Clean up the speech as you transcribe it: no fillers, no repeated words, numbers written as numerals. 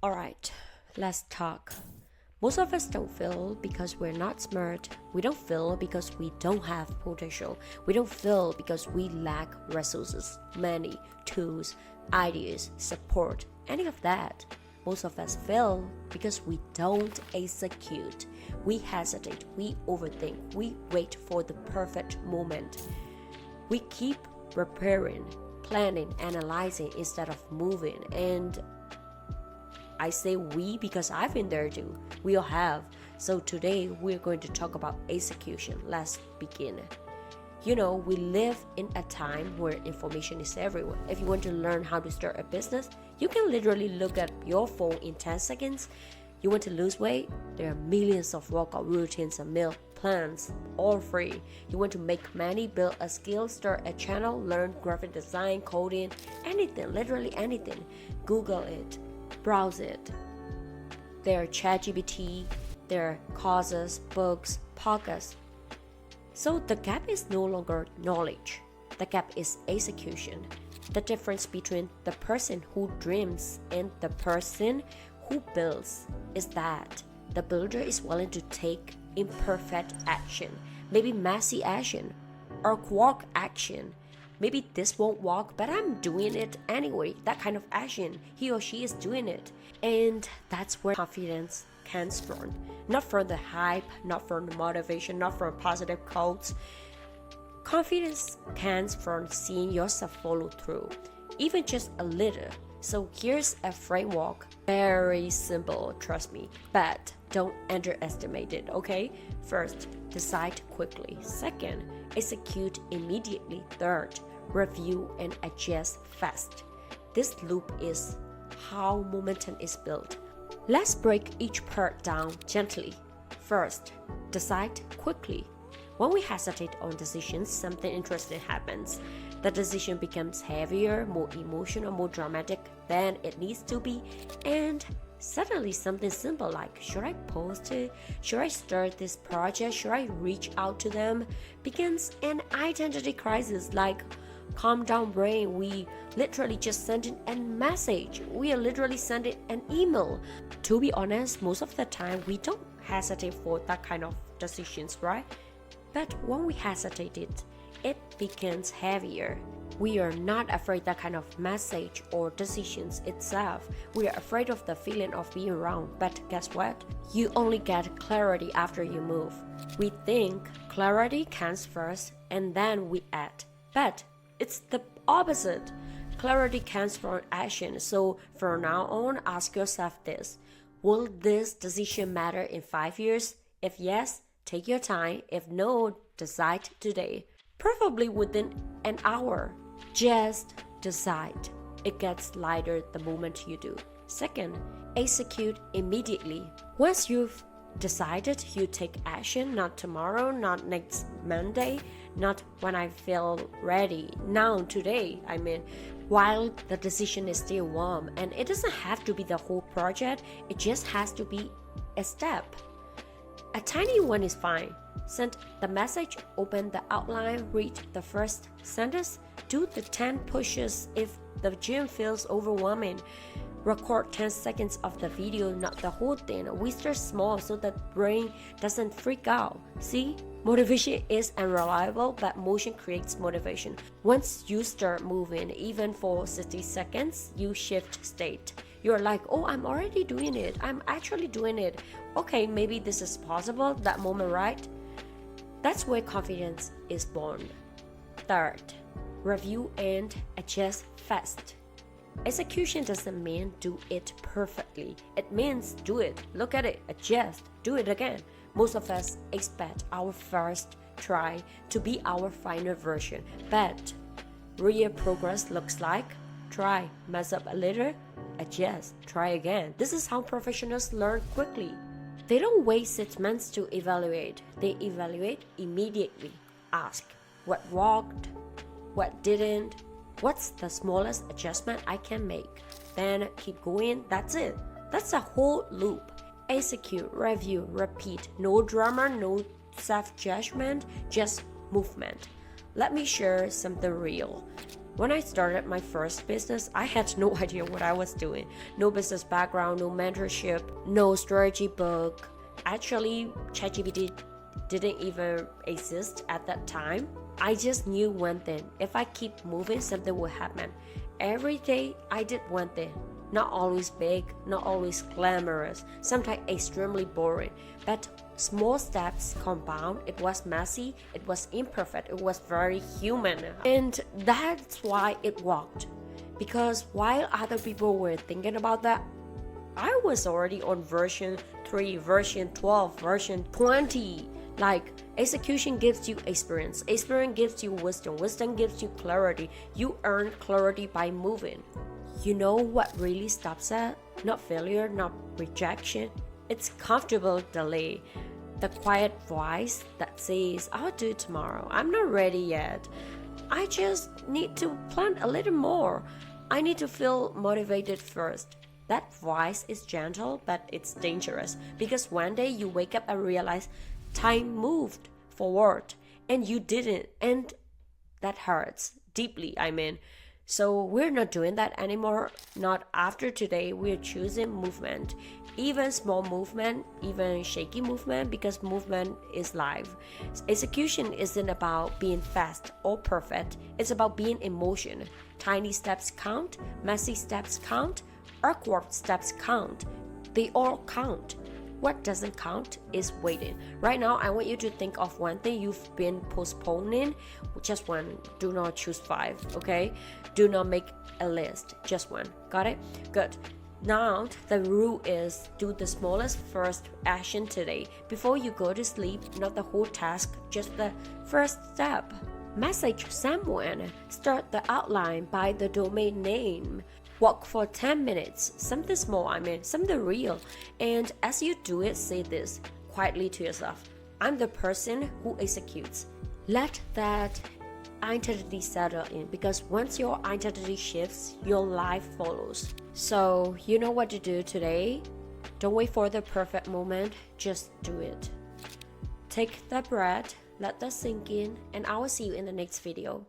Alright, let's talk. Most of us don't fail because we're not smart. We don't fail because we don't have potential. We don't fail because we lack resources, money, tools, ideas, support, any of that. Most of us fail because we don't execute. We hesitate, we overthink, we wait for the perfect moment. We keep preparing, planning, analyzing instead of moving. And I say we because I've been there too. We all have. So today we're going to talk about execution. Let's begin. You know, we live in a time where information is everywhere. If you want to learn how to start a business, you can literally look at your phone in 10 seconds. You want to lose weight? There are millions of workout routines and meal plans, all free. You want to make money, build a skill, start a channel, learn graphic design, coding, anything, literally anything. Google it, browse it. There are ChatGPT, there are courses, books, podcasts. So the gap is no longer knowledge. The gap is execution. The difference between the person who dreams and the person who builds is that the builder is willing to take imperfect action, maybe messy action, or quark action. Maybe this won't work, but I'm doing it anyway. That kind of action, he or she is doing it. And that's where confidence comes from. Not from the hype, not from the motivation, not from positive quotes. Confidence comes from seeing yourself follow through, even just a little. So here's a framework, very simple, trust me, but don't underestimate it, okay? First, decide quickly. Second, execute immediately. Third, review and adjust fast. This loop is how momentum is built. Let's break each part down gently. First, decide quickly. When we hesitate on decisions, something interesting happens. The decision becomes heavier, more emotional, more dramatic than it needs to be, and suddenly something simple like, should I post it? Should I start this project? Should I reach out to them? Begins an identity crisis like, calm down brain, we literally just sent in a message. We are literally sending an email. To be honest, most of the time we don't hesitate for that kind of decisions, right? But when we hesitate it becomes heavier. We are not afraid that kind of message or decisions itself. We are afraid of the feeling of being wrong. But guess what? You only get clarity after you move. We think clarity comes first and then we act. But it's the opposite. Clarity comes from action. So from now on, ask yourself this. Will this decision matter in 5 years? If yes, take your time. If no, decide today. Preferably within an hour. Just decide. It gets lighter the moment you do. Second, execute immediately. Once you've decided, you take action, not tomorrow, not next Monday, not when I feel ready. Now, today, while the decision is still warm. And it doesn't have to be the whole project, it just has to be a step. A tiny one is fine. Send the message, open the outline, read the first sentence, do the 10 pushes if the gym feels overwhelming. Record 10 seconds of the video, not the whole thing. We start small so that brain doesn't freak out. See? Motivation is unreliable, but motion creates motivation. Once you start moving, even for 60 seconds, you shift state. You're like, oh, I'm already doing it. I'm actually doing it. Okay, maybe this is possible, that moment, right? That's where confidence is born. Third, review and adjust fast. Execution doesn't mean do it perfectly. It means do it, look at it, adjust, do it again. Most of us expect our first try to be our final version, but real progress looks like try, mess up a little, adjust, try again. This is how professionals learn quickly. They don't wait 6 months to evaluate. They evaluate immediately. Ask, what worked? What didn't? What's the smallest adjustment I can make? Then keep going. That's it. That's a whole loop. Execute, review, repeat. No drama, no self-judgment, just movement. Let me share something real. When I started my first business, I had no idea what I was doing. No business background, no mentorship, no strategy book. Actually, ChatGPT didn't even exist at that time. I just knew one thing. If I keep moving, something will happen. Every day, I did one thing. Not always big, not always glamorous, sometimes extremely boring. But small steps compound. It was messy, it was imperfect, it was very human. And that's why it worked. Because while other people were thinking about that, I was already on version 3, version 12, version 20. Like, execution gives you experience gives you wisdom gives you clarity. You earn clarity by moving. You know what really stops that? Not failure, not rejection. It's comfortable delay. The quiet voice that says, I'll do it tomorrow. I'm not ready yet. I just need to plan a little more. I need to feel motivated first. That voice is gentle, but it's dangerous. Because one day you wake up and realize time moved forward and you didn't. And that hurts deeply, So we're not doing that anymore. Not after today. We're choosing movement. Even small movement, even shaky movement, because movement is life. Execution isn't about being fast or perfect. It's about being in motion. Tiny steps count, messy steps count, awkward steps count. They all count. What doesn't count is waiting. Right now, I want you to think of one thing you've been postponing. Just one. Do not choose 5, okay? Do not make a list. Just one. Got it? Good. Now, the rule is do the smallest first action today. Before you go to sleep, not the whole task, just the first step. Message someone. Start the outline by the domain name. Walk for 10 minutes, something small, something real. And as you do it, say this quietly to yourself. I'm the person who executes. Let that identity settle in, because once your identity shifts, your life follows. So, you know what to do today? Don't wait for the perfect moment, just do it. Take that breath, let that sink in, and I will see you in the next video.